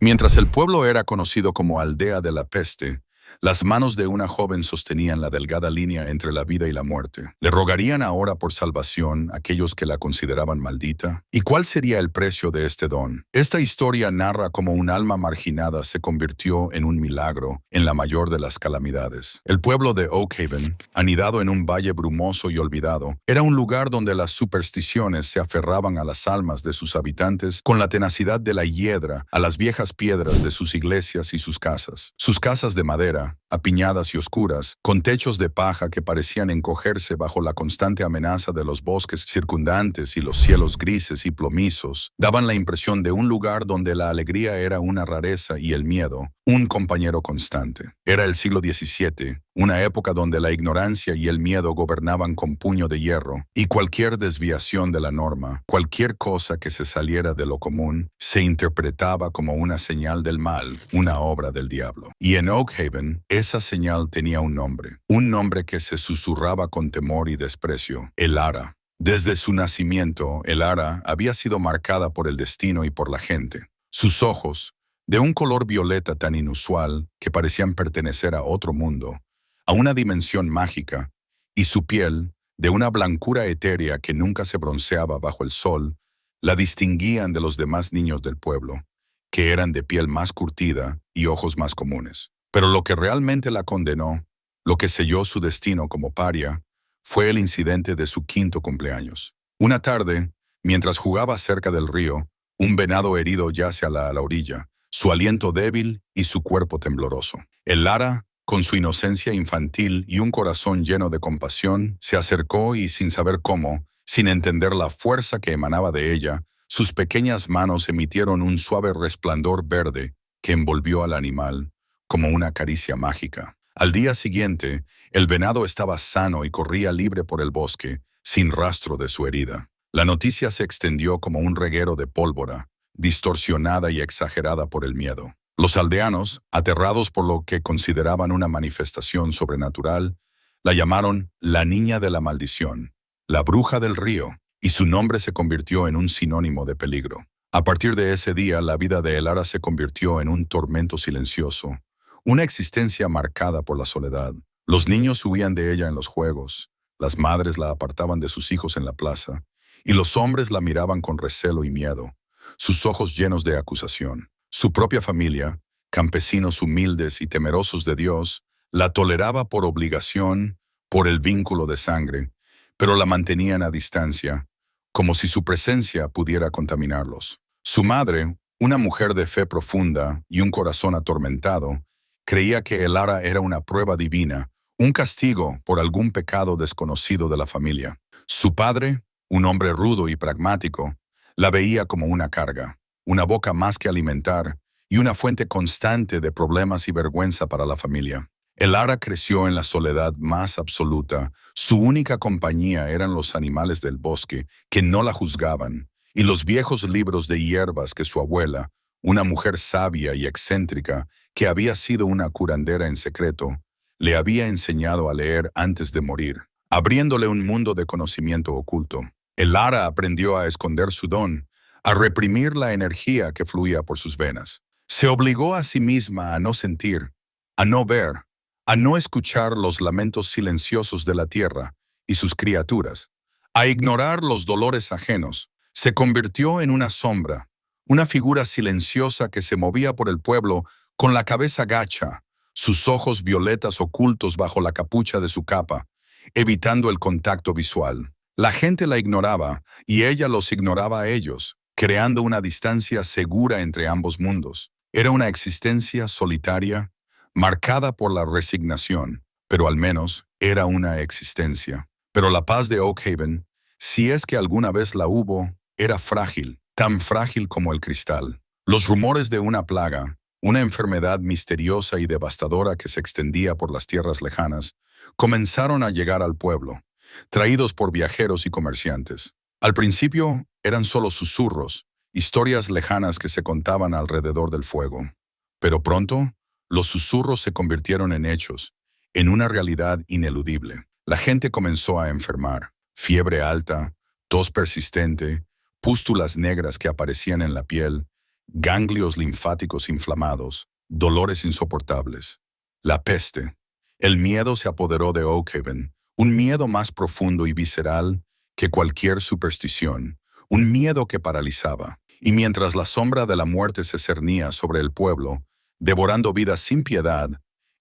Mientras el pueblo era conocido como Aldea de la Peste, las manos de una joven sostenían la delgada línea entre la vida y la muerte. ¿Le rogarían ahora por salvación aquellos que la consideraban maldita? ¿Y cuál sería el precio de este don? Esta historia narra cómo un alma marginada se convirtió en un milagro en la mayor de las calamidades. El pueblo de Oak Haven, anidado en un valle brumoso y olvidado, era un lugar donde las supersticiones se aferraban a las almas de sus habitantes con la tenacidad de la hiedra a las viejas piedras de sus iglesias y sus casas. Sus casas de madera, apiñadas y oscuras, con techos de paja que parecían encogerse bajo la constante amenaza de los bosques circundantes y los cielos grises y plomizos, daban la impresión de un lugar donde la alegría era una rareza y el miedo un compañero constante. Era el siglo XVII, una época donde la ignorancia y el miedo gobernaban con puño de hierro, y cualquier desviación de la norma, cualquier cosa que se saliera de lo común, se interpretaba como una señal del mal, una obra del diablo. Y en Oak Haven, esa señal tenía un nombre que se susurraba con temor y desprecio: el Ara. Desde su nacimiento, el Ara había sido marcada por el destino y por la gente. Sus ojos, de un color violeta tan inusual que parecían pertenecer a otro mundo, a una dimensión mágica, y su piel, de una blancura etérea que nunca se bronceaba bajo el sol, la distinguían de los demás niños del pueblo, que eran de piel más curtida y ojos más comunes. Pero lo que realmente la condenó, lo que selló su destino como paria, fue el incidente de su 5º cumpleaños. Una tarde, mientras jugaba cerca del río, un venado herido yace a la orilla, su aliento débil y su cuerpo tembloroso. El Ara, con su inocencia infantil y un corazón lleno de compasión, se acercó y, sin saber cómo, sin entender la fuerza que emanaba de ella, sus pequeñas manos emitieron un suave resplandor verde que envolvió al animal como una caricia mágica. Al día siguiente, el venado estaba sano y corría libre por el bosque, sin rastro de su herida. La noticia se extendió como un reguero de pólvora, distorsionada y exagerada por el miedo. Los aldeanos, aterrados por lo que consideraban una manifestación sobrenatural, la llamaron la Niña de la Maldición, la Bruja del Río, y su nombre se convirtió en un sinónimo de peligro. A partir de ese día, la vida de El Ara se convirtió en un tormento silencioso, una existencia marcada por la soledad. Los niños huían de ella en los juegos, las madres la apartaban de sus hijos en la plaza, y los hombres la miraban con recelo y miedo, sus ojos llenos de acusación. Su propia familia, campesinos humildes y temerosos de Dios, la toleraba por obligación, por el vínculo de sangre, pero la mantenían a distancia, como si su presencia pudiera contaminarlos. Su madre, una mujer de fe profunda y un corazón atormentado, creía que El Ara era una prueba divina, un castigo por algún pecado desconocido de la familia. Su padre, un hombre rudo y pragmático, la veía como una carga, una boca más que alimentar y una fuente constante de problemas y vergüenza para la familia. El Ara creció en la soledad más absoluta. Su única compañía eran los animales del bosque, que no la juzgaban, y los viejos libros de hierbas que su abuela, una mujer sabia y excéntrica que había sido una curandera en secreto, le había enseñado a leer antes de morir, abriéndole un mundo de conocimiento oculto. El Ara aprendió a esconder su don, a reprimir la energía que fluía por sus venas. Se obligó a sí misma a no sentir, a no ver, a no escuchar los lamentos silenciosos de la tierra y sus criaturas, a ignorar los dolores ajenos. Se convirtió en una sombra, una figura silenciosa que se movía por el pueblo con la cabeza gacha, sus ojos violetas ocultos bajo la capucha de su capa, evitando el contacto visual. La gente la ignoraba y ella los ignoraba a ellos, creando una distancia segura entre ambos mundos. Era una existencia solitaria, marcada por la resignación, pero al menos era una existencia. Pero la paz de Oak Haven, si es que alguna vez la hubo, era frágil, tan frágil como el cristal. Los rumores de una plaga, una enfermedad misteriosa y devastadora que se extendía por las tierras lejanas, comenzaron a llegar al pueblo, traídos por viajeros y comerciantes. Al principio eran solo susurros, historias lejanas que se contaban alrededor del fuego. Pero pronto, los susurros se convirtieron en hechos, en una realidad ineludible. La gente comenzó a enfermar: fiebre alta, tos persistente, pústulas negras que aparecían en la piel, ganglios linfáticos inflamados, dolores insoportables. La peste. El miedo se apoderó de Oakhaven, un miedo más profundo y visceral que cualquier superstición, un miedo que paralizaba. Y mientras la sombra de la muerte se cernía sobre el pueblo, devorando vidas sin piedad,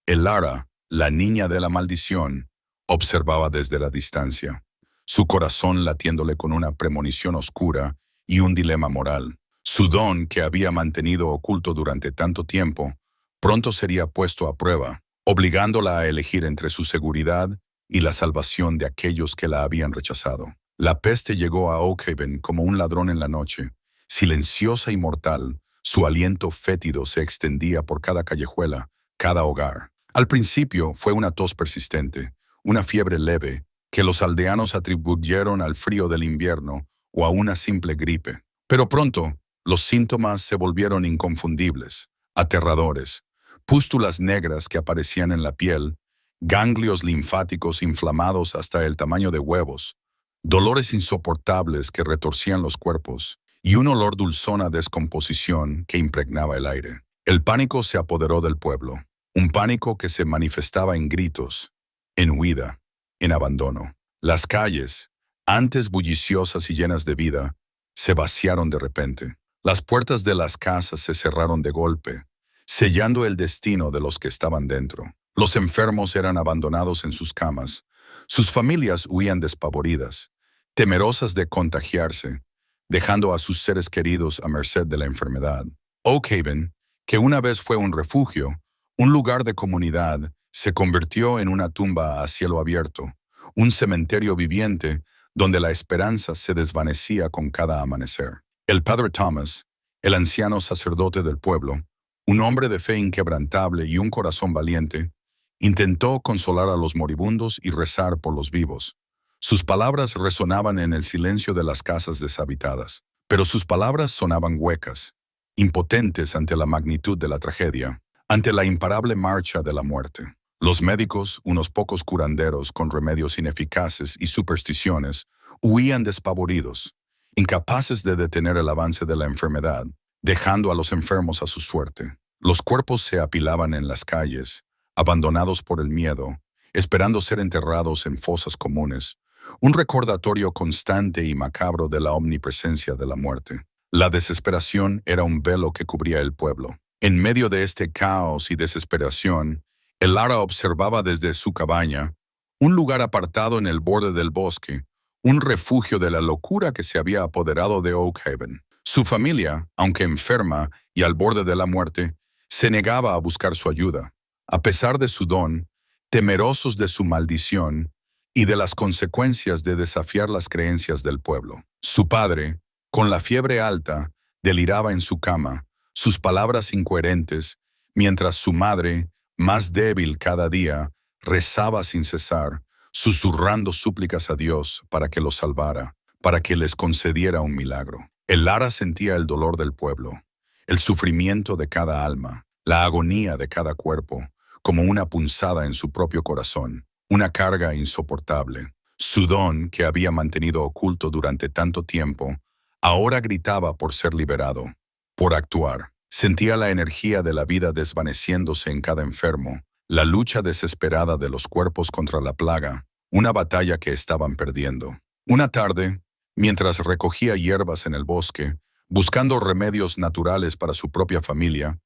Elara, la niña de la maldición, observaba desde la distancia, su corazón latiéndole con una premonición oscura y un dilema moral. Su don, que había mantenido oculto durante tanto tiempo, pronto sería puesto a prueba, obligándola a elegir entre su seguridad y la salvación de aquellos que la habían rechazado. La peste llegó a Oakhaven como un ladrón en la noche, silenciosa y mortal. Su aliento fétido se extendía por cada callejuela, cada hogar. Al principio fue una tos persistente, una fiebre leve, que los aldeanos atribuyeron al frío del invierno o a una simple gripe. Pero pronto, los síntomas se volvieron inconfundibles, aterradores. Pústulas negras que aparecían en la piel, ganglios linfáticos inflamados hasta el tamaño de huevos, dolores insoportables que retorcían los cuerpos, y un olor dulzón a descomposición que impregnaba el aire. El pánico se apoderó del pueblo, un pánico que se manifestaba en gritos, en huida, en abandono. Las calles, antes bulliciosas y llenas de vida, se vaciaron de repente. Las puertas de las casas se cerraron de golpe, sellando el destino de los que estaban dentro. Los enfermos eran abandonados en sus camas. Sus familias huían despavoridas, temerosas de contagiarse, dejando a sus seres queridos a merced de la enfermedad. Oakhaven, que una vez fue un refugio, un lugar de comunidad, se convirtió en una tumba a cielo abierto, un cementerio viviente donde la esperanza se desvanecía con cada amanecer. El padre Thomas, el anciano sacerdote del pueblo, un hombre de fe inquebrantable y un corazón valiente, intentó consolar a los moribundos y rezar por los vivos. Sus palabras resonaban en el silencio de las casas deshabitadas, pero sus palabras sonaban huecas, impotentes ante la magnitud de la tragedia, ante la imparable marcha de la muerte. Los médicos, unos pocos curanderos con remedios ineficaces y supersticiones, huían despavoridos, incapaces de detener el avance de la enfermedad, dejando a los enfermos a su suerte. Los cuerpos se apilaban en las calles, abandonados por el miedo, esperando ser enterrados en fosas comunes, un recordatorio constante y macabro de la omnipresencia de la muerte. La desesperación era un velo que cubría el pueblo. En medio de este caos y desesperación, Elara observaba desde su cabaña, un lugar apartado en el borde del bosque, un refugio de la locura que se había apoderado de Oakhaven. Su familia, aunque enferma y al borde de la muerte, se negaba a buscar su ayuda. A pesar de su don, temerosos de su maldición y de las consecuencias de desafiar las creencias del pueblo. Su padre, con la fiebre alta, deliraba en su cama, sus palabras incoherentes, mientras su madre, más débil cada día, rezaba sin cesar, susurrando súplicas a Dios para que los salvara, para que les concediera un milagro. Elara sentía el dolor del pueblo, el sufrimiento de cada alma, la agonía de cada cuerpo, como una punzada en su propio corazón, una carga insoportable. Su don, que había mantenido oculto durante tanto tiempo, ahora gritaba por ser liberado, por actuar. Sentía la energía de la vida desvaneciéndose en cada enfermo, la lucha desesperada de los cuerpos contra la plaga, una batalla que estaban perdiendo. Una tarde, mientras recogía hierbas en el bosque, buscando remedios naturales para su propia familia,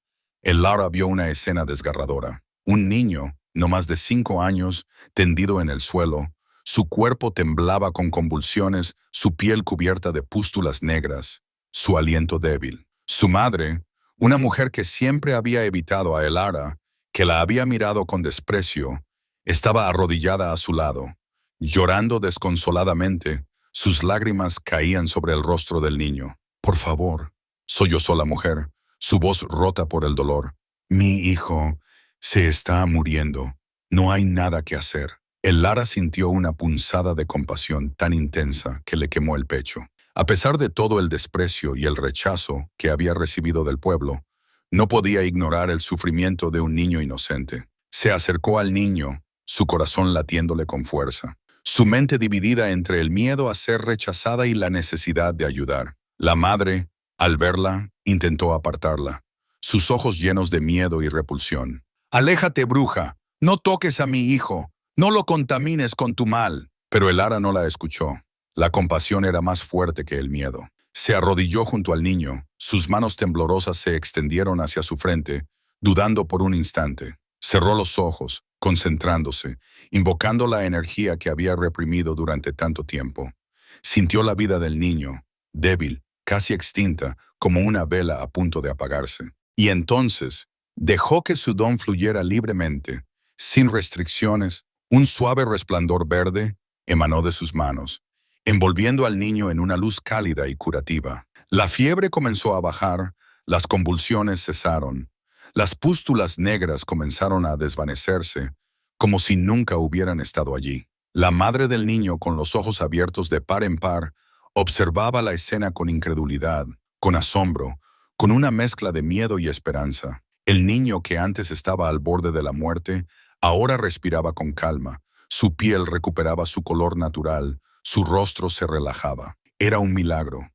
Elara vio una escena desgarradora. Un niño, no más de 5 años, tendido en el suelo, su cuerpo temblaba con convulsiones, su piel cubierta de pústulas negras, su aliento débil. Su madre, una mujer que siempre había evitado a Elara, que la había mirado con desprecio, estaba arrodillada a su lado, llorando desconsoladamente. Sus lágrimas caían sobre el rostro del niño. «Por favor», sollozó la mujer, su voz rota por el dolor. «Mi hijo se está muriendo. No hay nada que hacer». Elara sintió una punzada de compasión tan intensa que le quemó el pecho. A pesar de todo el desprecio y el rechazo que había recibido del pueblo, no podía ignorar el sufrimiento de un niño inocente. Se acercó al niño, su corazón latiéndole con fuerza, su mente dividida entre el miedo a ser rechazada y la necesidad de ayudar. La madre, Al verla, intentó apartarla, sus ojos llenos de miedo y repulsión. «Aléjate, bruja, no toques a mi hijo, no lo contamines con tu mal». Pero Elara no la escuchó. La compasión era más fuerte que el miedo. Se arrodilló junto al niño, sus manos temblorosas se extendieron hacia su frente, dudando por un instante. Cerró los ojos, concentrándose, invocando la energía que había reprimido durante tanto tiempo. Sintió la vida del niño, débil, casi extinta, como una vela a punto de apagarse. Y entonces, dejó que su don fluyera libremente, sin restricciones. Un suave resplandor verde emanó de sus manos, envolviendo al niño en una luz cálida y curativa. La fiebre comenzó a bajar, las convulsiones cesaron, las pústulas negras comenzaron a desvanecerse, como si nunca hubieran estado allí. La madre del niño, con los ojos abiertos de par en par, observaba la escena con incredulidad, con asombro, con una mezcla de miedo y esperanza. El niño que antes estaba al borde de la muerte, ahora respiraba con calma, su piel recuperaba su color natural, su rostro se relajaba. Era un milagro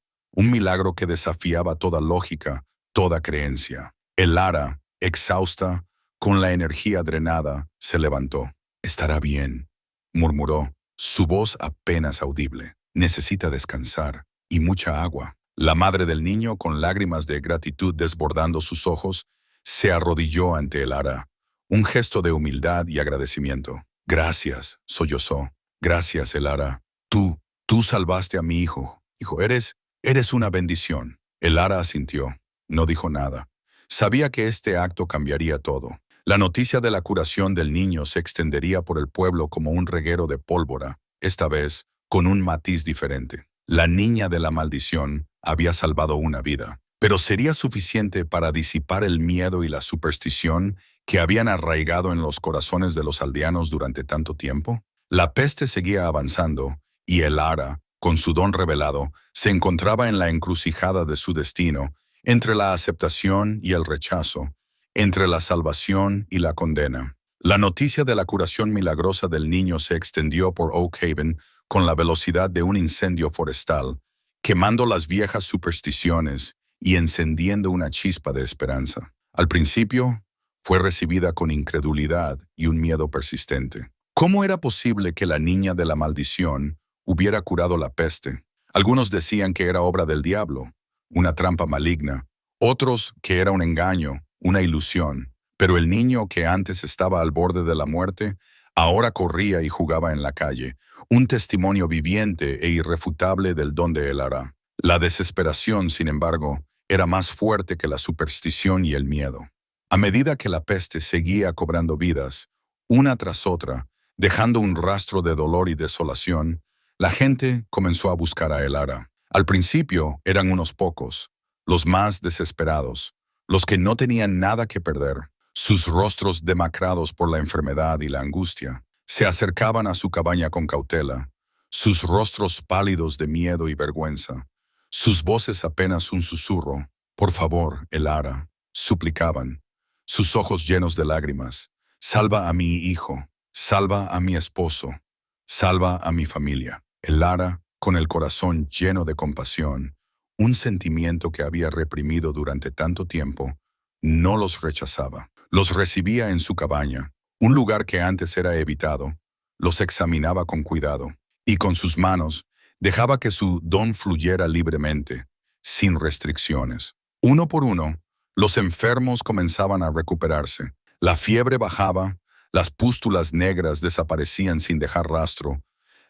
que desafiaba toda lógica, toda creencia. Elara, exhausta, con la energía drenada, se levantó. «Estará bien», murmuró, su voz apenas audible. «Necesita descansar y mucha agua». La madre del niño, con lágrimas de gratitud desbordando sus ojos, se arrodilló ante Elara, un gesto de humildad y agradecimiento. «Gracias», sollozó. «Gracias, Elara. Tú salvaste a mi hijo. Hijo, eres una bendición». Elara asintió. No dijo nada. Sabía que este acto cambiaría todo. La noticia de la curación del niño se extendería por el pueblo como un reguero de pólvora, esta vez con un matiz diferente. La niña de la maldición había salvado una vida, pero ¿sería suficiente para disipar el miedo y la superstición que habían arraigado en los corazones de los aldeanos durante tanto tiempo? La peste seguía avanzando, y Elara, con su don revelado, se encontraba en la encrucijada de su destino, entre la aceptación y el rechazo, entre la salvación y la condena. La noticia de la curación milagrosa del niño se extendió por Oak Haven con la velocidad de un incendio forestal, quemando las viejas supersticiones y encendiendo una chispa de esperanza. Al principio, fue recibida con incredulidad y un miedo persistente. ¿Cómo era posible que la niña de la maldición hubiera curado la peste? Algunos decían que era obra del diablo, una trampa maligna, otros que era un engaño, una ilusión. Pero el niño que antes estaba al borde de la muerte, ahora corría y jugaba en la calle, un testimonio viviente e irrefutable del don de Elara. La desesperación, sin embargo, era más fuerte que la superstición y el miedo. A medida que la peste seguía cobrando vidas, una tras otra, dejando un rastro de dolor y desolación, la gente comenzó a buscar a Elara. Al principio eran unos pocos, los más desesperados, los que no tenían nada que perder. Sus rostros demacrados por la enfermedad y la angustia se acercaban a su cabaña con cautela, sus rostros pálidos de miedo y vergüenza, sus voces apenas un susurro. «Por favor, Elara», suplicaban, sus ojos llenos de lágrimas. «Salva a mi hijo, salva a mi esposo, salva a mi familia». Elara, con el corazón lleno de compasión, un sentimiento que había reprimido durante tanto tiempo, no los rechazaba. Los recibía en su cabaña, un lugar que antes era evitado, los examinaba con cuidado, y con sus manos dejaba que su don fluyera libremente, sin restricciones. Uno por uno, los enfermos comenzaban a recuperarse. La fiebre bajaba, las pústulas negras desaparecían sin dejar rastro,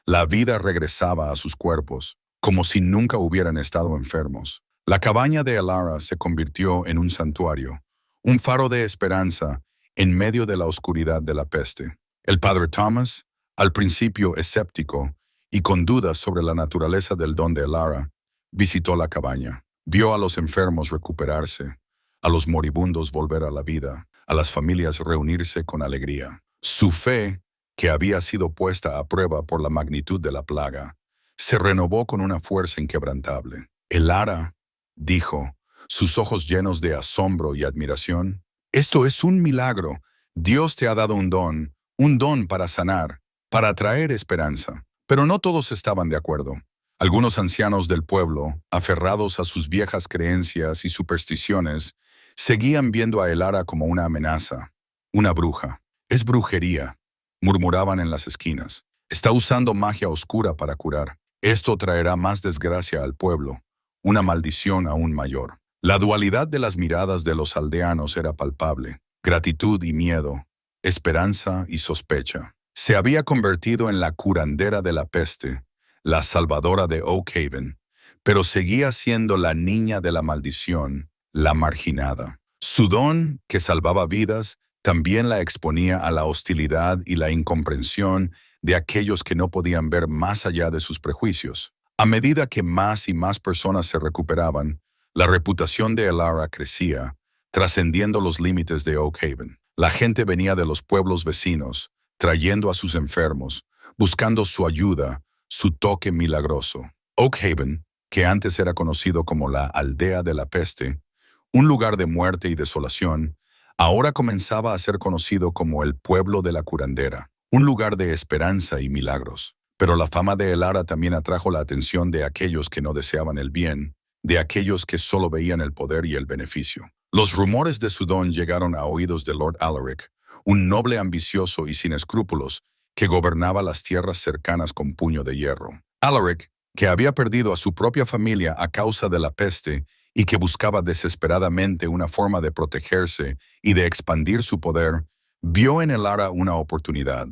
la vida regresaba a sus cuerpos, como si nunca hubieran estado enfermos. La cabaña de Elara se convirtió en un santuario, un faro de esperanza en medio de la oscuridad de la peste. El padre Thomas, al principio escéptico y con dudas sobre la naturaleza del don de Elara, visitó la cabaña. Vio a los enfermos recuperarse, a los moribundos volver a la vida, a las familias reunirse con alegría. Su fe, que había sido puesta a prueba por la magnitud de la plaga, se renovó con una fuerza inquebrantable. «Elara», dijo, sus ojos llenos de asombro y admiración, «esto es un milagro. Dios te ha dado un don para sanar, para traer esperanza». Pero no todos estaban de acuerdo. Algunos ancianos del pueblo, aferrados a sus viejas creencias y supersticiones, seguían viendo a Elara como una amenaza, una bruja. Es brujería, murmuraban en las esquinas. Está usando magia oscura para curar. Esto traerá más desgracia al pueblo, una maldición aún mayor. La dualidad de las miradas de los aldeanos era palpable. Gratitud y miedo, esperanza y sospecha. Se había convertido en la curandera de la peste, la salvadora de Oak Haven, pero seguía siendo la niña de la maldición, la marginada. Su don, que salvaba vidas, también la exponía a la hostilidad y la incomprensión de aquellos que no podían ver más allá de sus prejuicios. A medida que más y más personas se recuperaban, la reputación de Elara crecía, trascendiendo los límites de Oak Haven. La gente venía de los pueblos vecinos, trayendo a sus enfermos, buscando su ayuda, su toque milagroso. Oak Haven, que antes era conocido como la aldea de la peste, un lugar de muerte y desolación, ahora comenzaba a ser conocido como el pueblo de la curandera, un lugar de esperanza y milagros. Pero la fama de Elara también atrajo la atención de aquellos que no deseaban el bien, de aquellos que solo veían el poder y el beneficio. Los rumores de su don llegaron a oídos de Lord Alaric, un noble ambicioso y sin escrúpulos que gobernaba las tierras cercanas con puño de hierro. Alaric, que había perdido a su propia familia a causa de la peste y que buscaba desesperadamente una forma de protegerse y de expandir su poder, vio en Elara una oportunidad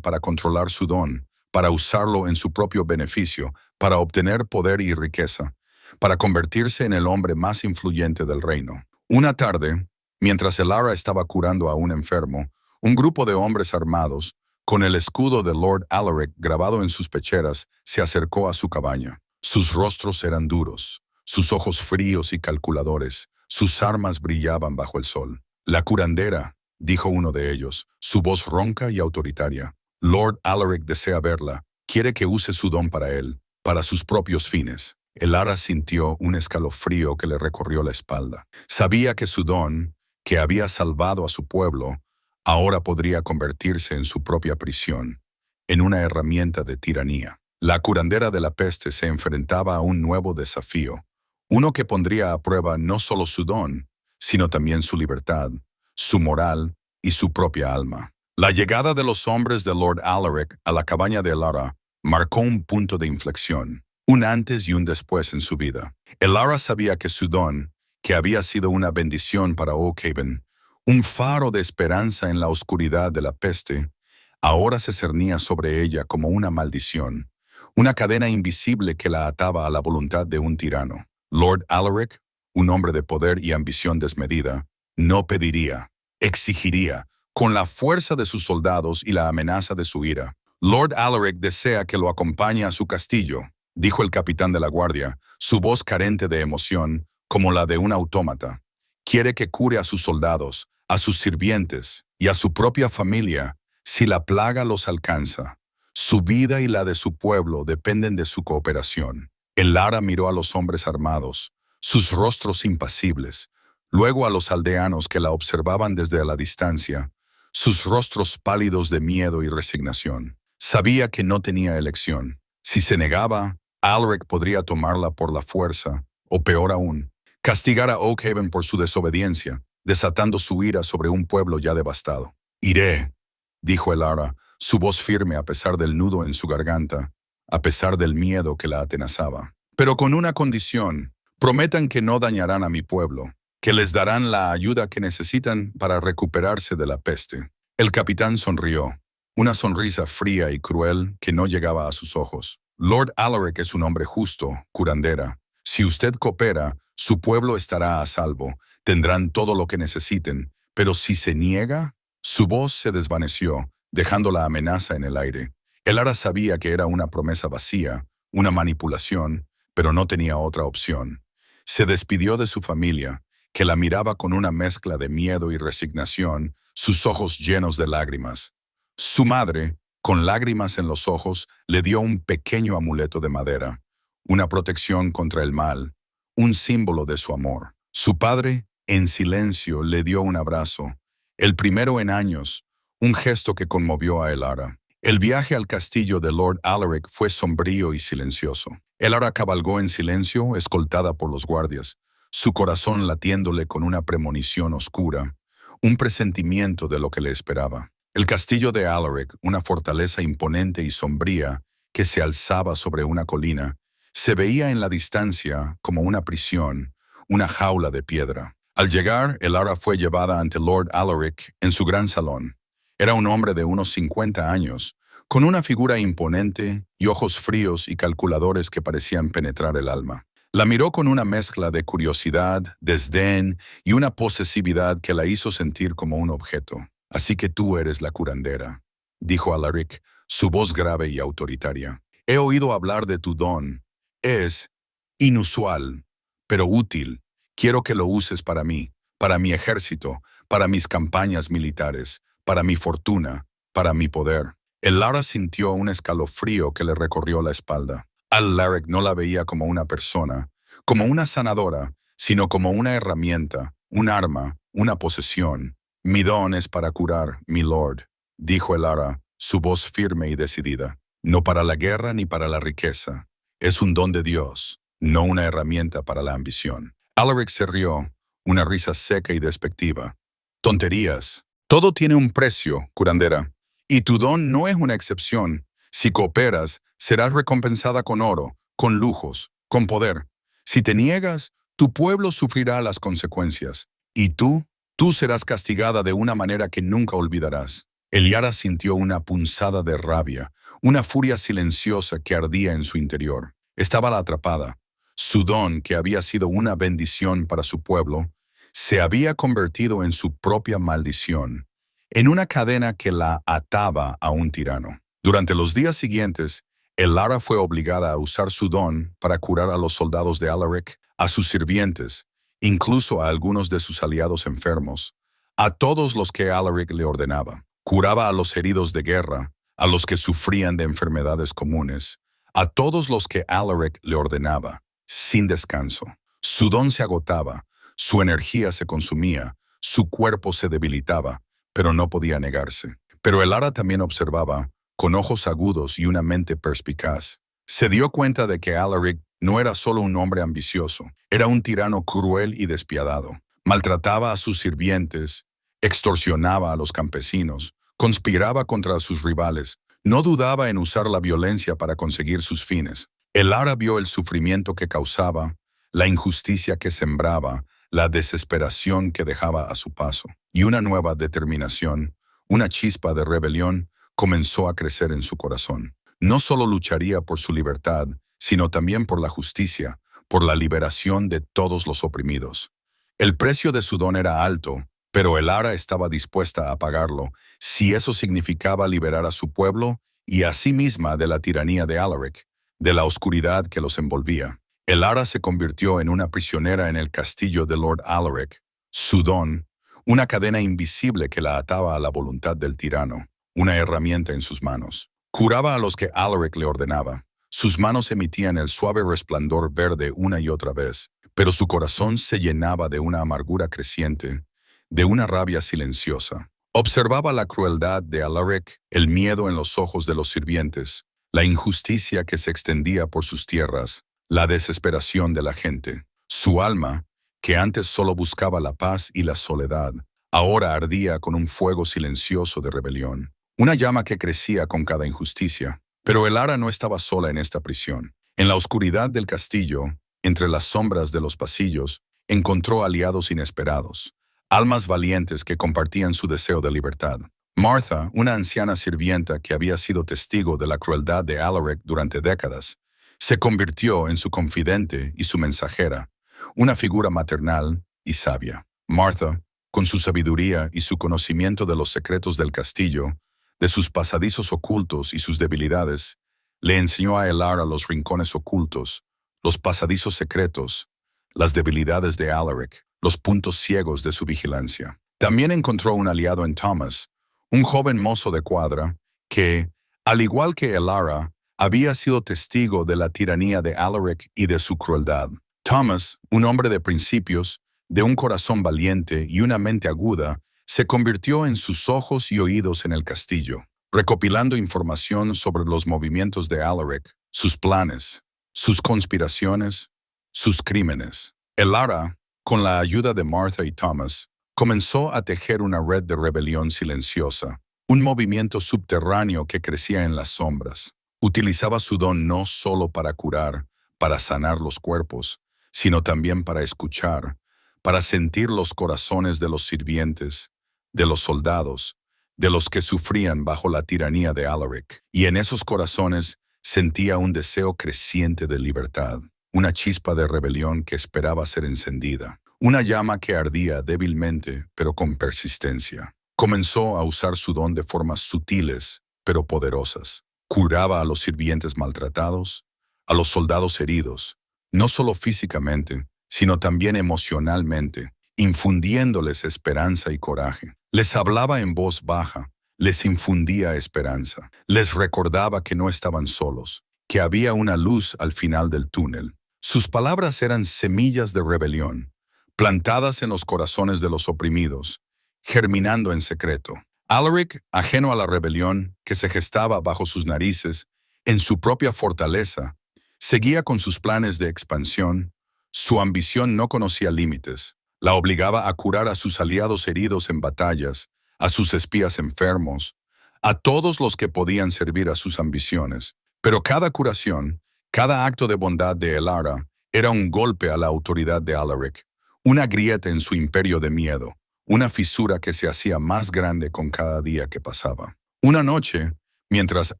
para controlar su don, para usarlo en su propio beneficio, para obtener poder y riqueza, para convertirse en el hombre más influyente del reino. Una tarde, mientras Elara estaba curando a un enfermo, un grupo de hombres armados, con el escudo de Lord Alaric grabado en sus pecheras, se acercó a su cabaña. Sus rostros eran duros, sus ojos fríos y calculadores, sus armas brillaban bajo el sol. «La curandera», dijo uno de ellos, su voz ronca y autoritaria. «Lord Alaric desea verla, quiere que use su don para él, para sus propios fines». Elara sintió un escalofrío que le recorrió la espalda. Sabía que su don, que había salvado a su pueblo, ahora podría convertirse en su propia prisión, en una herramienta de tiranía. La curandera de la peste se enfrentaba a un nuevo desafío, uno que pondría a prueba no solo su don, sino también su libertad, su moral y su propia alma. La llegada de los hombres de Lord Alaric a la cabaña de Elara marcó un punto de inflexión, un antes y un después en su vida. Elara sabía que su don, que había sido una bendición para Oak Haven, un faro de esperanza en la oscuridad de la peste, ahora se cernía sobre ella como una maldición, una cadena invisible que la ataba a la voluntad de un tirano. Lord Alaric, un hombre de poder y ambición desmedida, no pediría, exigiría, con la fuerza de sus soldados y la amenaza de su ira. «Lord Alaric desea que lo acompañe a su castillo», dijo el capitán de la guardia, su voz carente de emoción, como la de un autómata. «Quiere que cure a sus soldados, a sus sirvientes y a su propia familia si la plaga los alcanza. Su vida y la de su pueblo dependen de su cooperación». Elara miró a los hombres armados, sus rostros impasibles, luego a los aldeanos que la observaban desde la distancia, sus rostros pálidos de miedo y resignación. Sabía que no tenía elección. Si se negaba, Alaric podría tomarla por la fuerza, o peor aún, castigar a Oak Haven por su desobediencia, desatando su ira sobre un pueblo ya devastado. «Iré», dijo Elara, su voz firme a pesar del nudo en su garganta, a pesar del miedo que la atenazaba. «Pero con una condición, prometan que no dañarán a mi pueblo, que les darán la ayuda que necesitan para recuperarse de la peste». El capitán sonrió, una sonrisa fría y cruel que no llegaba a sus ojos. «Lord Alaric es un hombre justo, curandera. Si usted coopera, su pueblo estará a salvo, tendrán todo lo que necesiten, pero si se niega...» Su voz se desvaneció, dejando la amenaza en el aire. Elara sabía que era una promesa vacía, una manipulación, pero no tenía otra opción. Se despidió de su familia, que la miraba con una mezcla de miedo y resignación, sus ojos llenos de lágrimas. Su madre, con lágrimas en los ojos, le dio un pequeño amuleto de madera, una protección contra el mal, un símbolo de su amor. Su padre, en silencio, le dio un abrazo, el primero en años, un gesto que conmovió a Elara. El viaje al castillo de Lord Alaric fue sombrío y silencioso. Elara cabalgó en silencio, escoltada por los guardias, su corazón latiéndole con una premonición oscura, un presentimiento de lo que le esperaba. El castillo de Alaric, una fortaleza imponente y sombría que se alzaba sobre una colina, se veía en la distancia como una prisión, una jaula de piedra. Al llegar, Elara fue llevada ante Lord Alaric en su gran salón. Era un hombre de unos 50 años, con una figura imponente y ojos fríos y calculadores que parecían penetrar el alma. La miró con una mezcla de curiosidad, desdén y una posesividad que la hizo sentir como un objeto. «Así que tú eres la curandera», dijo Alaric, su voz grave y autoritaria. «He oído hablar de tu don. Es inusual, pero útil. Quiero que lo uses para mí, para mi ejército, para mis campañas militares, para mi fortuna, para mi poder». Elara sintió un escalofrío que le recorrió la espalda. Alaric no la veía como una persona, como una sanadora, sino como una herramienta, un arma, una posesión. «Mi don es para curar, mi lord», dijo Elara, su voz firme y decidida. «No para la guerra ni para la riqueza. Es un don de Dios, no una herramienta para la ambición». Alaric se rió, una risa seca y despectiva. «Tonterías. Todo tiene un precio, curandera. Y tu don no es una excepción. Si cooperas, serás recompensada con oro, con lujos, con poder. Si te niegas, tu pueblo sufrirá las consecuencias. Y tú serás castigada de una manera que nunca olvidarás». Eliara sintió una punzada de rabia, una furia silenciosa que ardía en su interior. Estaba atrapada. Su don, que había sido una bendición para su pueblo, se había convertido en su propia maldición, en una cadena que la ataba a un tirano. Durante los días siguientes, Elara fue obligada a usar su don para curar a los soldados de Alaric, a sus sirvientes, incluso a algunos de sus aliados enfermos, a todos los que Alaric le ordenaba. Curaba a los heridos de guerra, a los que sufrían de enfermedades comunes, a todos los que Alaric le ordenaba, sin descanso. Su don se agotaba, su energía se consumía, su cuerpo se debilitaba, pero no podía negarse. Pero Elara también observaba, con ojos agudos y una mente perspicaz. Se dio cuenta de que Alaric no era solo un hombre ambicioso, era un tirano cruel y despiadado. Maltrataba a sus sirvientes, extorsionaba a los campesinos, conspiraba contra sus rivales, no dudaba en usar la violencia para conseguir sus fines. Elara vio el sufrimiento que causaba, la injusticia que sembraba, la desesperación que dejaba a su paso, y una nueva determinación, una chispa de rebelión, comenzó a crecer en su corazón. No solo lucharía por su libertad, sino también por la justicia, por la liberación de todos los oprimidos. El precio de su don era alto, pero Elara estaba dispuesta a pagarlo, si eso significaba liberar a su pueblo y a sí misma de la tiranía de Alaric, de la oscuridad que los envolvía. Elara se convirtió en una prisionera en el castillo de Lord Alaric. Su don, una cadena invisible que la ataba a la voluntad del tirano, una herramienta en sus manos. Curaba a los que Alaric le ordenaba. Sus manos emitían el suave resplandor verde una y otra vez, pero su corazón se llenaba de una amargura creciente, de una rabia silenciosa. Observaba la crueldad de Alaric, el miedo en los ojos de los sirvientes, la injusticia que se extendía por sus tierras, la desesperación de la gente. Su alma, que antes solo buscaba la paz y la soledad, ahora ardía con un fuego silencioso de rebelión, una llama que crecía con cada injusticia. Pero Elara no estaba sola en esta prisión. En la oscuridad del castillo, entre las sombras de los pasillos, encontró aliados inesperados, almas valientes que compartían su deseo de libertad. Martha, una anciana sirvienta que había sido testigo de la crueldad de Alaric durante décadas, se convirtió en su confidente y su mensajera, una figura maternal y sabia. Martha, con su sabiduría y su conocimiento de los secretos del castillo, de sus pasadizos ocultos y sus debilidades, le enseñó a Elara los rincones ocultos, los pasadizos secretos, las debilidades de Alaric, los puntos ciegos de su vigilancia. También encontró un aliado en Thomas, un joven mozo de cuadra, que, al igual que Elara, había sido testigo de la tiranía de Alaric y de su crueldad. Thomas, un hombre de principios, de un corazón valiente y una mente aguda, se convirtió en sus ojos y oídos en el castillo. recopilando información sobre los movimientos de Alaric, sus planes, sus conspiraciones, sus crímenes. Elara, con la ayuda de Martha y Thomas, comenzó a tejer una red de rebelión silenciosa, un movimiento subterráneo que crecía en las sombras. Utilizaba su don no solo para curar, para sanar los cuerpos, sino también para escuchar, para sentir los corazones de los sirvientes, de los soldados, de los que sufrían bajo la tiranía de Alaric. Y en esos corazones sentía un deseo creciente de libertad, una chispa de rebelión que esperaba ser encendida, una llama que ardía débilmente pero con persistencia. Comenzó a usar su don de formas sutiles pero poderosas. Curaba a los sirvientes maltratados, a los soldados heridos, no solo físicamente, sino también emocionalmente, infundiéndoles esperanza y coraje. Les hablaba en voz baja, les infundía esperanza, les recordaba que no estaban solos, que había una luz al final del túnel. Sus palabras eran semillas de rebelión, plantadas en los corazones de los oprimidos, germinando en secreto. Alaric, ajeno a la rebelión que se gestaba bajo sus narices, en su propia fortaleza, seguía con sus planes de expansión. Su ambición no conocía límites. La obligaba a curar a sus aliados heridos en batallas, a sus espías enfermos, a todos los que podían servir a sus ambiciones. Pero cada curación, cada acto de bondad de Elara, era un golpe a la autoridad de Alaric, una grieta en su imperio de miedo, una fisura que se hacía más grande con cada día que pasaba. Una noche, mientras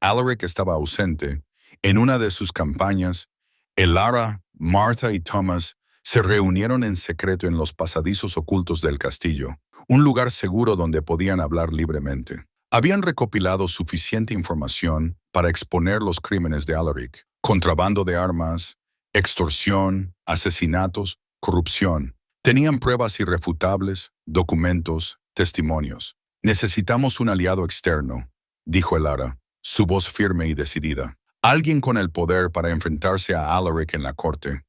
Alaric estaba ausente, en una de sus campañas, Elara, Martha y Thomas se reunieron en secreto en los pasadizos ocultos del castillo, un lugar seguro donde podían hablar libremente. Habían recopilado suficiente información para exponer los crímenes de Alaric: contrabando de armas, extorsión, asesinatos, corrupción. Tenían pruebas irrefutables, documentos, testimonios. «Necesitamos un aliado externo», dijo Elara, su voz firme y decidida. «Alguien con el poder para enfrentarse a Alaric en la corte.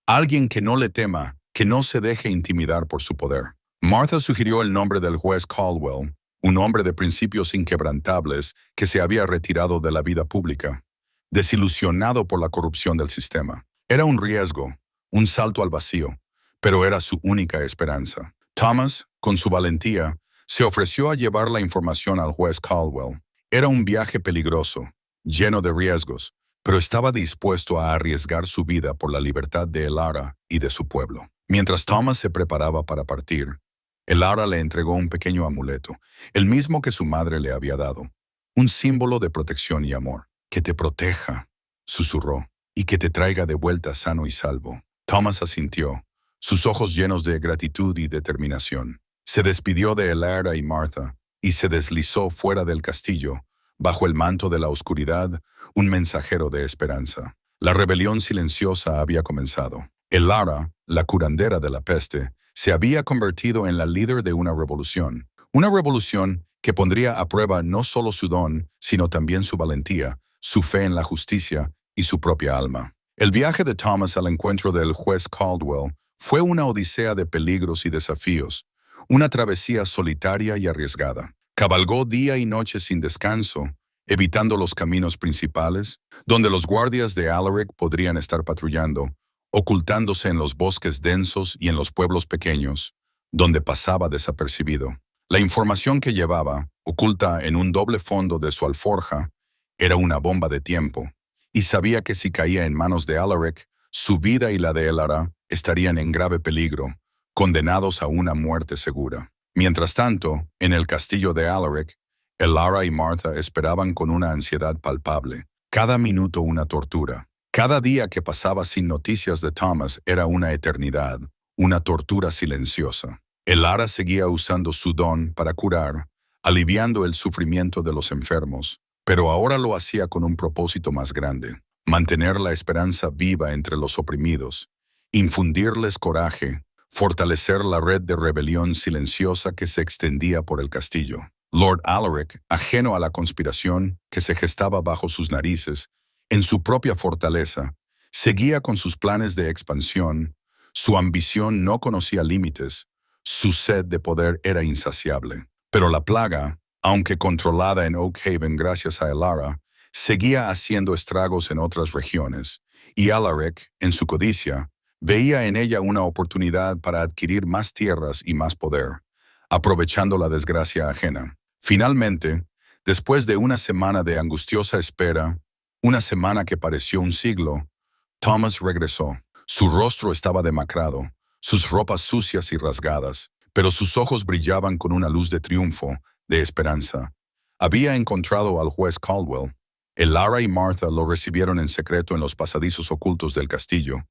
Alguien que no le tema, que no se deje intimidar por su poder». Martha sugirió el nombre del juez Caldwell, un hombre de principios inquebrantables que se había retirado de la vida pública, desilusionado por la corrupción del sistema. Era un riesgo, un salto al vacío, pero era su única esperanza. Thomas, con su valentía, se ofreció a llevar la información al juez Caldwell. Era un viaje peligroso, lleno de riesgos, pero estaba dispuesto a arriesgar su vida por la libertad de Elara y de su pueblo. Mientras Thomas se preparaba para partir, Elara le entregó un pequeño amuleto, el mismo que su madre le había dado, un símbolo de protección y amor. «Que te proteja», susurró, «y que te traiga de vuelta sano y salvo». Thomas asintió, sus ojos llenos de gratitud y determinación. Se despidió de Elara y Martha y se deslizó fuera del castillo, bajo el manto de la oscuridad, un mensajero de esperanza. La rebelión silenciosa había comenzado. Elara, la curandera de la peste, se había convertido en la líder de una revolución que pondría a prueba no solo su don, sino también su valentía, su fe en la justicia y su propia alma. El viaje de Thomas al encuentro del juez Caldwell fue una odisea de peligros y desafíos, una travesía solitaria y arriesgada. Cabalgó día y noche sin descanso, evitando los caminos principales, donde los guardias de Alaric podrían estar patrullando, ocultándose en los bosques densos y en los pueblos pequeños, donde pasaba desapercibido. La información que llevaba, oculta en un doble fondo de su alforja, era una bomba de tiempo, y sabía que si caía en manos de Alaric, su vida y la de Elara estarían en grave peligro, condenados a una muerte segura. Mientras tanto, en el castillo de Alaric, Elara y Martha esperaban con una ansiedad palpable. Cada minuto una tortura. Cada día que pasaba sin noticias de Thomas era una eternidad, una tortura silenciosa. Elara seguía usando su don para curar, aliviando el sufrimiento de los enfermos, pero ahora lo hacía con un propósito más grande: mantener la esperanza viva entre los oprimidos, infundirles coraje, fortalecer la red de rebelión silenciosa que se extendía por el castillo. Lord Alaric, ajeno a la conspiración que se gestaba bajo sus narices, en su propia fortaleza, seguía con sus planes de expansión. Su ambición no conocía límites, su sed de poder era insaciable. Pero la plaga, Aunque controlada en Oak Haven gracias a Elara, seguía haciendo estragos en otras regiones, y Alaric, en su codicia, veía en ella una oportunidad para adquirir más tierras y más poder, aprovechando la desgracia ajena. Finalmente, después de una semana de angustiosa espera, una semana que pareció un siglo, Thomas regresó. Su rostro estaba demacrado, sus ropas sucias y rasgadas, pero sus ojos brillaban con una luz de triunfo, de esperanza. Había encontrado al juez Caldwell. Elara y Martha lo recibieron en secreto en los pasadizos ocultos del castillo,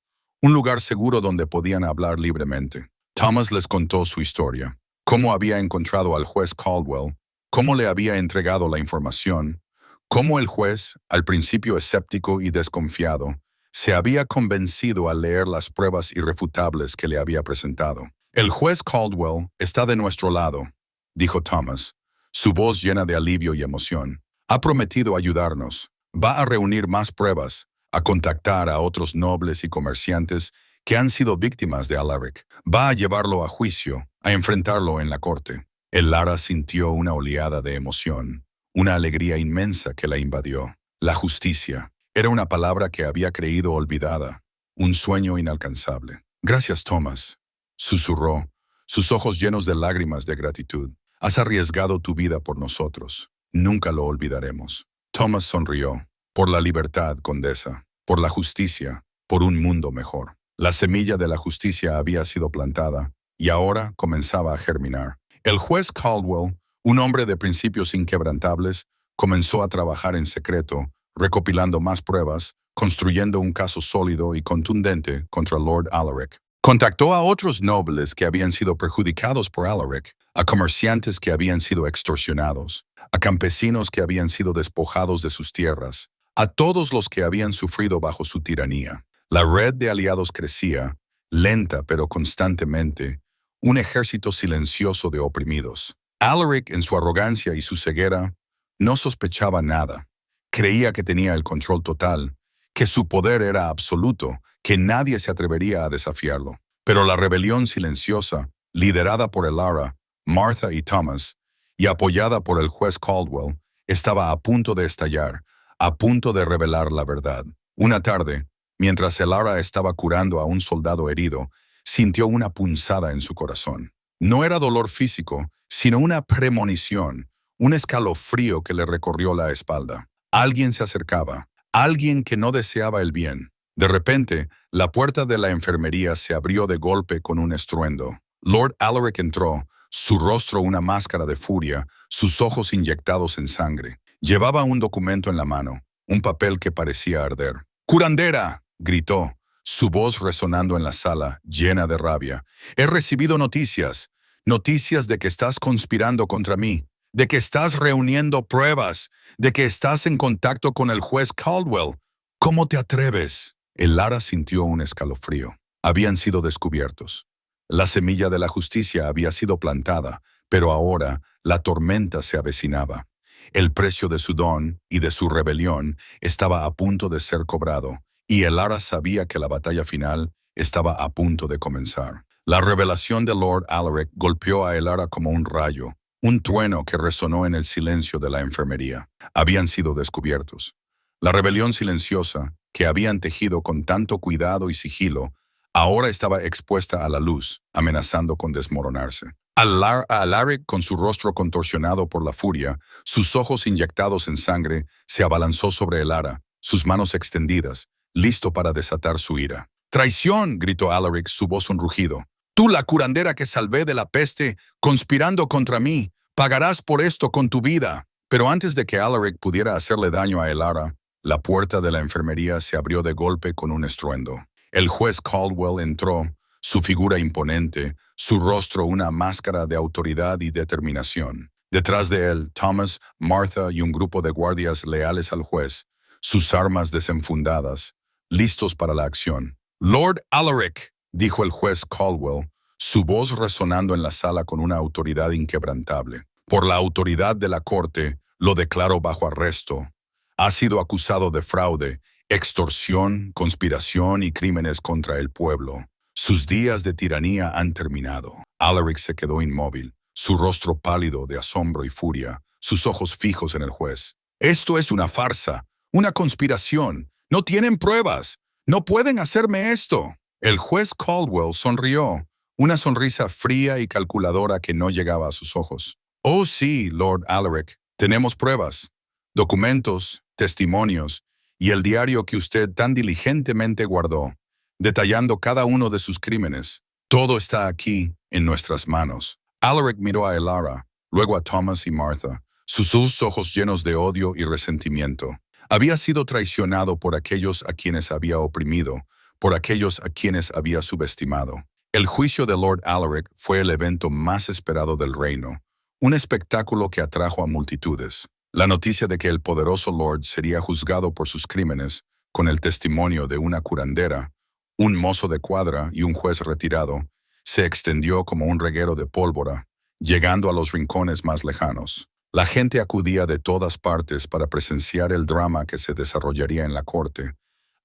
un lugar seguro donde podían hablar libremente. Thomas les contó su historia, cómo había encontrado al juez Caldwell, cómo le había entregado la información, cómo el juez, al principio escéptico y desconfiado, se había convencido al leer las pruebas irrefutables que le había presentado. El juez Caldwell está de nuestro lado, dijo Thomas, su voz llena de alivio y emoción. Ha prometido ayudarnos. Va a reunir más pruebas, a contactar a otros nobles y comerciantes que han sido víctimas de Alaric. Va a llevarlo a juicio, a enfrentarlo en la corte. Elara sintió una oleada de emoción, una alegría inmensa que la invadió. La justicia. Era una palabra que había creído olvidada, un sueño inalcanzable. Gracias, Thomas, susurró, sus ojos llenos de lágrimas de gratitud. Has arriesgado tu vida por nosotros. Nunca lo olvidaremos. Thomas sonrió. Por la libertad, condesa. Por la justicia. Por un mundo mejor. La semilla de la justicia había sido plantada y ahora comenzaba a germinar. El juez Caldwell, un hombre de principios inquebrantables, comenzó a trabajar en secreto, recopilando más pruebas, construyendo un caso sólido y contundente contra Lord Alaric. Contactó a otros nobles que habían sido perjudicados por Alaric, a comerciantes que habían sido extorsionados, a campesinos que habían sido despojados de sus tierras, a todos los que habían sufrido bajo su tiranía. La red de aliados crecía, lenta pero constantemente, un ejército silencioso de oprimidos. Alaric, en su arrogancia y su ceguera, no sospechaba nada. Creía que tenía el control total, que su poder era absoluto, que nadie se atrevería a desafiarlo. Pero la rebelión silenciosa, liderada por Elara, Martha y Thomas, y apoyada por el juez Caldwell, estaba a punto de estallar, a punto de revelar la verdad. Una tarde, mientras Elara estaba curando a un soldado herido, sintió una punzada en su corazón. No era dolor físico, sino una premonición, un escalofrío que le recorrió la espalda. Alguien se acercaba, alguien que no deseaba el bien. De repente, la puerta de la enfermería se abrió de golpe con un estruendo. Lord Alaric entró, su rostro una máscara de furia, sus ojos inyectados en sangre. Llevaba un documento en la mano, un papel que parecía arder. ¡Curandera!, gritó, su voz resonando en la sala, llena de rabia. He recibido noticias, noticias de que estás conspirando contra mí, de que estás reuniendo pruebas, de que estás en contacto con el juez Caldwell. ¿Cómo te atreves? Elara sintió un escalofrío. Habían sido descubiertos. La semilla de la justicia había sido plantada, pero ahora la tormenta se avecinaba. El precio de su don y de su rebelión estaba a punto de ser cobrado, y Elara sabía que la batalla final estaba a punto de comenzar. La revelación de Lord Alaric golpeó a Elara como un rayo, un trueno que resonó en el silencio de la enfermería. Habían sido descubiertos. La rebelión silenciosa, que habían tejido con tanto cuidado y sigilo, ahora estaba expuesta a la luz, amenazando con desmoronarse. Alaric, con su rostro contorsionado por la furia, sus ojos inyectados en sangre, se abalanzó sobre Elara, sus manos extendidas, listo para desatar su ira. ¡Traición!, gritó Alaric, su voz un rugido. Tú, la curandera que salvé de la peste, conspirando contra mí, pagarás por esto con tu vida. Pero antes de que Alaric pudiera hacerle daño a Elara, la puerta de la enfermería se abrió de golpe con un estruendo. El juez Caldwell entró, su figura imponente, su rostro una máscara de autoridad y determinación. Detrás de él, Thomas, Martha y un grupo de guardias leales al juez, sus armas desenfundadas, listos para la acción. «Lord Alaric», dijo el juez Caldwell, su voz resonando en la sala con una autoridad inquebrantable. «Por la autoridad de la corte, lo declaro bajo arresto. Ha sido acusado de fraude, extorsión, conspiración y crímenes contra el pueblo. Sus días de tiranía han terminado». Alaric se quedó inmóvil, su rostro pálido de asombro y furia, sus ojos fijos en el juez. Esto es una farsa, una conspiración. No tienen pruebas. No pueden hacerme esto. El juez Caldwell sonrió, una sonrisa fría y calculadora que no llegaba a sus ojos. Oh sí, Lord Alaric, tenemos pruebas, documentos, testimonios y el diario que usted tan diligentemente guardó, detallando cada uno de sus crímenes. Todo está aquí, en nuestras manos. Alaric miró a Elara, luego a Thomas y Martha, sus dos ojos llenos de odio y resentimiento. Había sido traicionado por aquellos a quienes había oprimido, por aquellos a quienes había subestimado. El juicio de Lord Alaric fue el evento más esperado del reino, un espectáculo que atrajo a multitudes. La noticia de que el poderoso Lord sería juzgado por sus crímenes, con el testimonio de una curandera, un mozo de cuadra y un juez retirado, se extendió como un reguero de pólvora, llegando a los rincones más lejanos. La gente acudía de todas partes para presenciar el drama que se desarrollaría en la corte,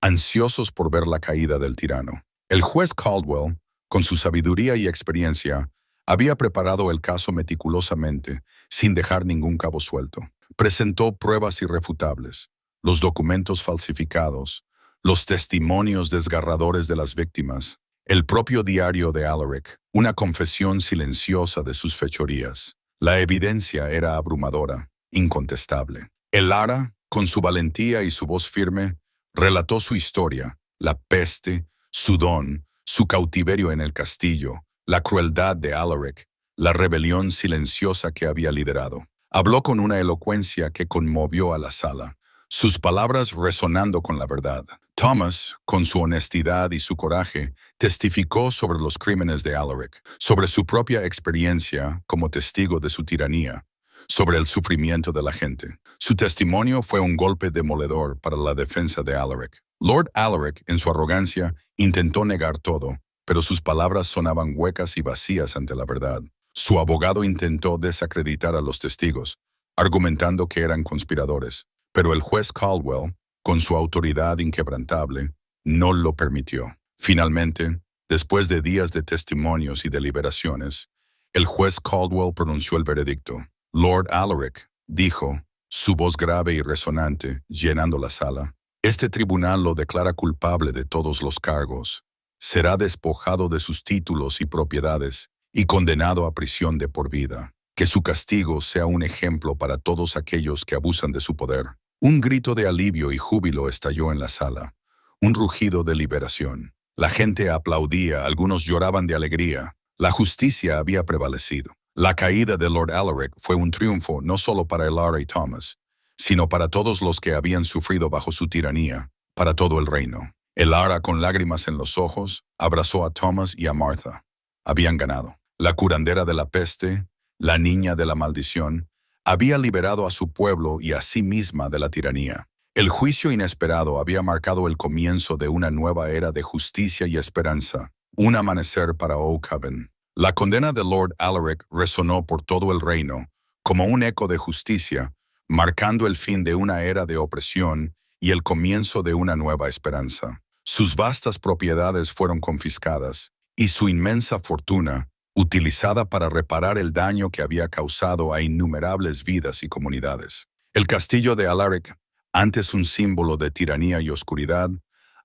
ansiosos por ver la caída del tirano. El juez Caldwell, con su sabiduría y experiencia, había preparado el caso meticulosamente, sin dejar ningún cabo suelto. Presentó pruebas irrefutables, los documentos falsificados, los testimonios desgarradores de las víctimas, el propio diario de Alaric, una confesión silenciosa de sus fechorías. La evidencia era abrumadora, incontestable. Elara, con su valentía y su voz firme, relató su historia, la peste, su don, su cautiverio en el castillo, la crueldad de Alaric, la rebelión silenciosa que había liderado. Habló con una elocuencia que conmovió a la sala, sus palabras resonando con la verdad. Thomas, con su honestidad y su coraje, testificó sobre los crímenes de Alaric, sobre su propia experiencia como testigo de su tiranía, sobre el sufrimiento de la gente. Su testimonio fue un golpe demoledor para la defensa de Alaric. Lord Alaric, en su arrogancia, intentó negar todo, pero sus palabras sonaban huecas y vacías ante la verdad. Su abogado intentó desacreditar a los testigos, argumentando que eran conspiradores, pero el juez Caldwell, con su autoridad inquebrantable, no lo permitió. Finalmente, después de días de testimonios y deliberaciones, el juez Caldwell pronunció el veredicto. Lord Alaric dijo, su voz grave y resonante, llenando la sala, este tribunal lo declara culpable de todos los cargos. Será despojado de sus títulos y propiedades y condenado a prisión de por vida. Que su castigo sea un ejemplo para todos aquellos que abusan de su poder. Un grito de alivio y júbilo estalló en la sala, un rugido de liberación. La gente aplaudía, algunos lloraban de alegría. La justicia había prevalecido. La caída de Lord Alaric fue un triunfo no solo para Elara y Thomas, sino para todos los que habían sufrido bajo su tiranía, para todo el reino. Elara, con lágrimas en los ojos, abrazó a Thomas y a Martha. Habían ganado. La curandera de la peste, la niña de la maldición, había liberado a su pueblo y a sí misma de la tiranía. El juicio inesperado había marcado el comienzo de una nueva era de justicia y esperanza, un amanecer para Oakhaven. La condena de Lord Alaric resonó por todo el reino, como un eco de justicia, marcando el fin de una era de opresión y el comienzo de una nueva esperanza. Sus vastas propiedades fueron confiscadas, y su inmensa fortuna, utilizada para reparar el daño que había causado a innumerables vidas y comunidades. El castillo de Alaric, antes un símbolo de tiranía y oscuridad,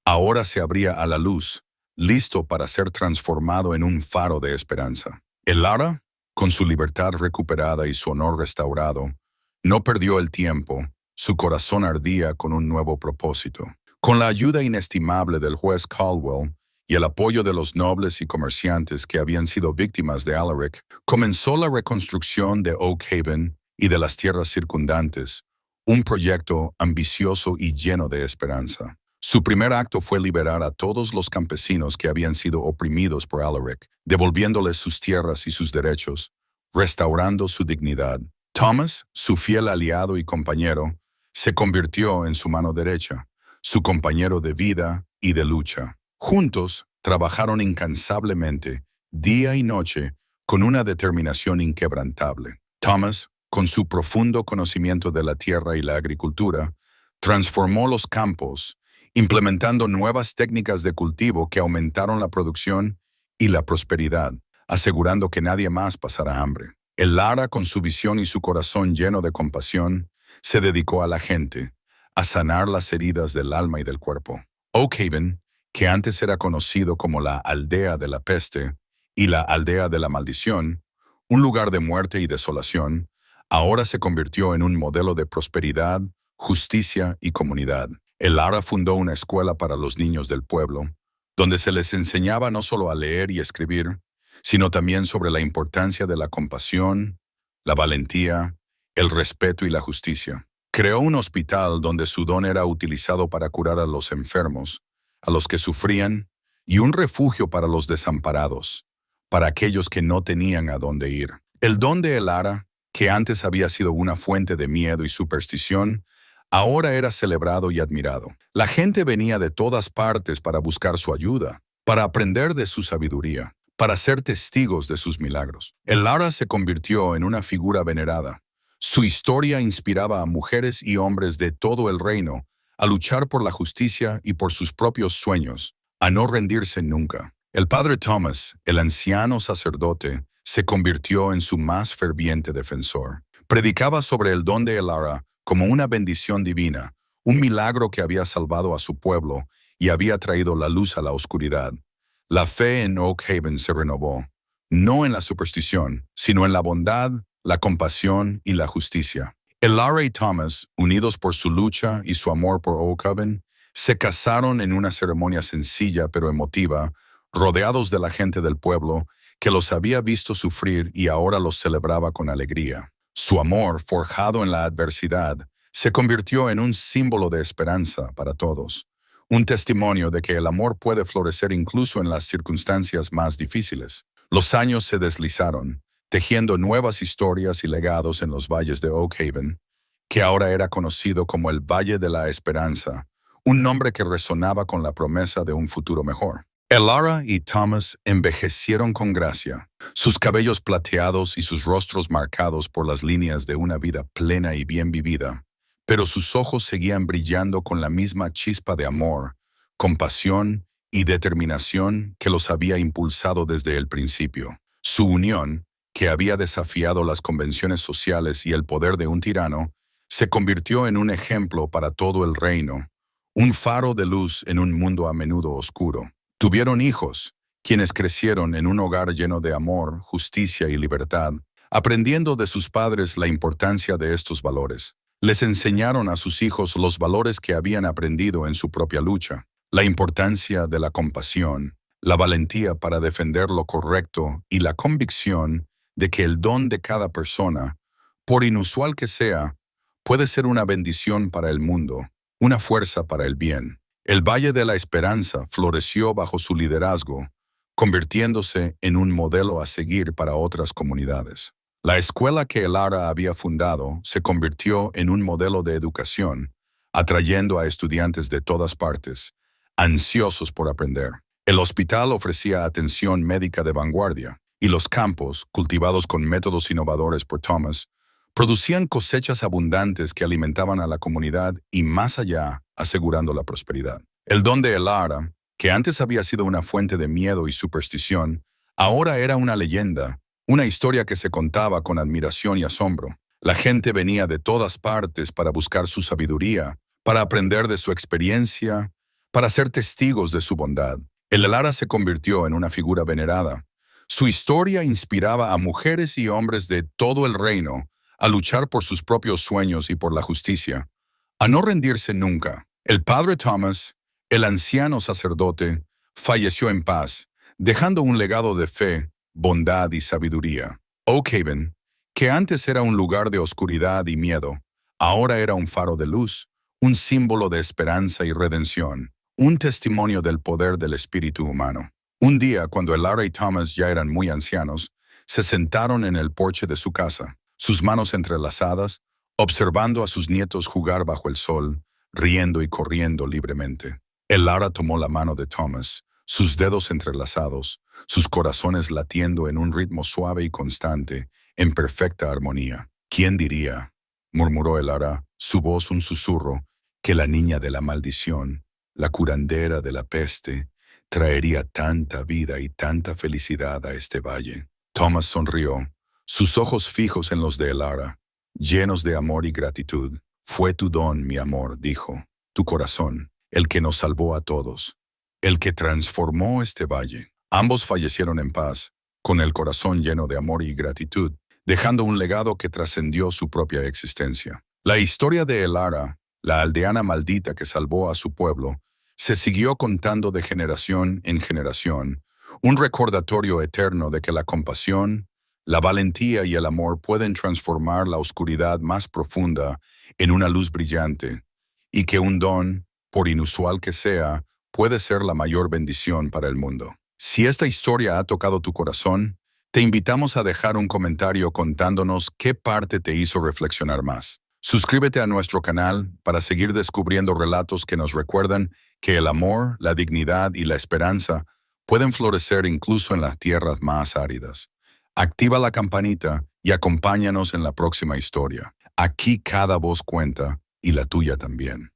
ahora se abría a la luz, listo para ser transformado en un faro de esperanza. Elara, con su libertad recuperada y su honor restaurado, no perdió el tiempo, su corazón ardía con un nuevo propósito. Con la ayuda inestimable del juez Caldwell, y el apoyo de los nobles y comerciantes que habían sido víctimas de Alaric, comenzó la reconstrucción de Oakhaven y de las tierras circundantes, un proyecto ambicioso y lleno de esperanza. Su primer acto fue liberar a todos los campesinos que habían sido oprimidos por Alaric, devolviéndoles sus tierras y sus derechos, restaurando su dignidad. Thomas, su fiel aliado y compañero, se convirtió en su mano derecha, su compañero de vida y de lucha. Juntos, trabajaron incansablemente, día y noche, con una determinación inquebrantable. Thomas, con su profundo conocimiento de la tierra y la agricultura, transformó los campos, implementando nuevas técnicas de cultivo que aumentaron la producción y la prosperidad, asegurando que nadie más pasara hambre. El Lara, con su visión y su corazón lleno de compasión, se dedicó a la gente, a sanar las heridas del alma y del cuerpo. Oak Haven, que antes era conocido como la aldea de la peste y la aldea de la maldición, un lugar de muerte y desolación, ahora se convirtió en un modelo de prosperidad, justicia y comunidad. El Lara fundó una escuela para los niños del pueblo, donde se les enseñaba no solo a leer y escribir, sino también sobre la importancia de la compasión, la valentía, el respeto y la justicia. Creó un hospital donde su don era utilizado para curar a los enfermos, a los que sufrían, y un refugio para los desamparados, para aquellos que no tenían a dónde ir. El don de Elara, que antes había sido una fuente de miedo y superstición, ahora era celebrado y admirado. La gente venía de todas partes para buscar su ayuda, para aprender de su sabiduría, para ser testigos de sus milagros. Elara se convirtió en una figura venerada. Su historia inspiraba a mujeres y hombres de todo el reino a luchar por la justicia y por sus propios sueños, a no rendirse nunca. El padre Thomas, el anciano sacerdote, se convirtió en su más ferviente defensor. Predicaba sobre el don de Elara como una bendición divina, un milagro que había salvado a su pueblo y había traído la luz a la oscuridad. La fe en Oak Haven se renovó, no en la superstición, sino en la bondad, la compasión y la justicia. Elara y Thomas, unidos por su lucha y su amor por Oak Haven, se casaron en una ceremonia sencilla pero emotiva, rodeados de la gente del pueblo que los había visto sufrir y ahora los celebraba con alegría. Su amor, forjado en la adversidad, se convirtió en un símbolo de esperanza para todos, un testimonio de que el amor puede florecer incluso en las circunstancias más difíciles. Los años se deslizaron, tejiendo nuevas historias y legados en los valles de Oak Haven, que ahora era conocido como el Valle de la Esperanza, un nombre que resonaba con la promesa de un futuro mejor. Elara y Thomas envejecieron con gracia, sus cabellos plateados y sus rostros marcados por las líneas de una vida plena y bien vivida, pero sus ojos seguían brillando con la misma chispa de amor, compasión y determinación que los había impulsado desde el principio. Su unión, que había desafiado las convenciones sociales y el poder de un tirano, se convirtió en un ejemplo para todo el reino, un faro de luz en un mundo a menudo oscuro. Tuvieron hijos, quienes crecieron en un hogar lleno de amor, justicia y libertad, aprendiendo de sus padres la importancia de estos valores. Les enseñaron a sus hijos los valores que habían aprendido en su propia lucha, la importancia de la compasión, la valentía para defender lo correcto y la convicción de que el don de cada persona, por inusual que sea, puede ser una bendición para el mundo, una fuerza para el bien. El Valle de la Esperanza floreció bajo su liderazgo, convirtiéndose en un modelo a seguir para otras comunidades. La escuela que Elara había fundado se convirtió en un modelo de educación, atrayendo a estudiantes de todas partes, ansiosos por aprender. El hospital ofrecía atención médica de vanguardia, y los campos, cultivados con métodos innovadores por Thomas, producían cosechas abundantes que alimentaban a la comunidad y más allá, asegurando la prosperidad. El don de Elara, que antes había sido una fuente de miedo y superstición, ahora era una leyenda, una historia que se contaba con admiración y asombro. La gente venía de todas partes para buscar su sabiduría, para aprender de su experiencia, para ser testigos de su bondad. El Elara se convirtió en una figura venerada. Su historia inspiraba a mujeres y hombres de todo el reino a luchar por sus propios sueños y por la justicia, a no rendirse nunca. El padre Thomas, el anciano sacerdote, falleció en paz, dejando un legado de fe, bondad y sabiduría. Oak Haven, que antes era un lugar de oscuridad y miedo, ahora era un faro de luz, un símbolo de esperanza y redención, un testimonio del poder del espíritu humano. Un día, cuando Elara y Thomas ya eran muy ancianos, se sentaron en el porche de su casa, sus manos entrelazadas, observando a sus nietos jugar bajo el sol, riendo y corriendo libremente. Elara tomó la mano de Thomas, sus dedos entrelazados, sus corazones latiendo en un ritmo suave y constante, en perfecta armonía. ¿Quién diría?, murmuró Elara, su voz un susurro, que la niña de la maldición, la curandera de la peste, traería tanta vida y tanta felicidad a este valle. Thomas sonrió, sus ojos fijos en los de Elara, llenos de amor y gratitud. Fue tu don, mi amor, dijo, tu corazón, el que nos salvó a todos, el que transformó este valle. Ambos fallecieron en paz, con el corazón lleno de amor y gratitud, dejando un legado que trascendió su propia existencia. La historia de Elara, la aldeana maldita que salvó a su pueblo, se siguió contando de generación en generación, un recordatorio eterno de que la compasión, la valentía y el amor pueden transformar la oscuridad más profunda en una luz brillante, y que un don, por inusual que sea, puede ser la mayor bendición para el mundo. Si esta historia ha tocado tu corazón, te invitamos a dejar un comentario contándonos qué parte te hizo reflexionar más. Suscríbete a nuestro canal para seguir descubriendo relatos que nos recuerdan que el amor, la dignidad y la esperanza pueden florecer incluso en las tierras más áridas. Activa la campanita y acompáñanos en la próxima historia. Aquí cada voz cuenta y la tuya también.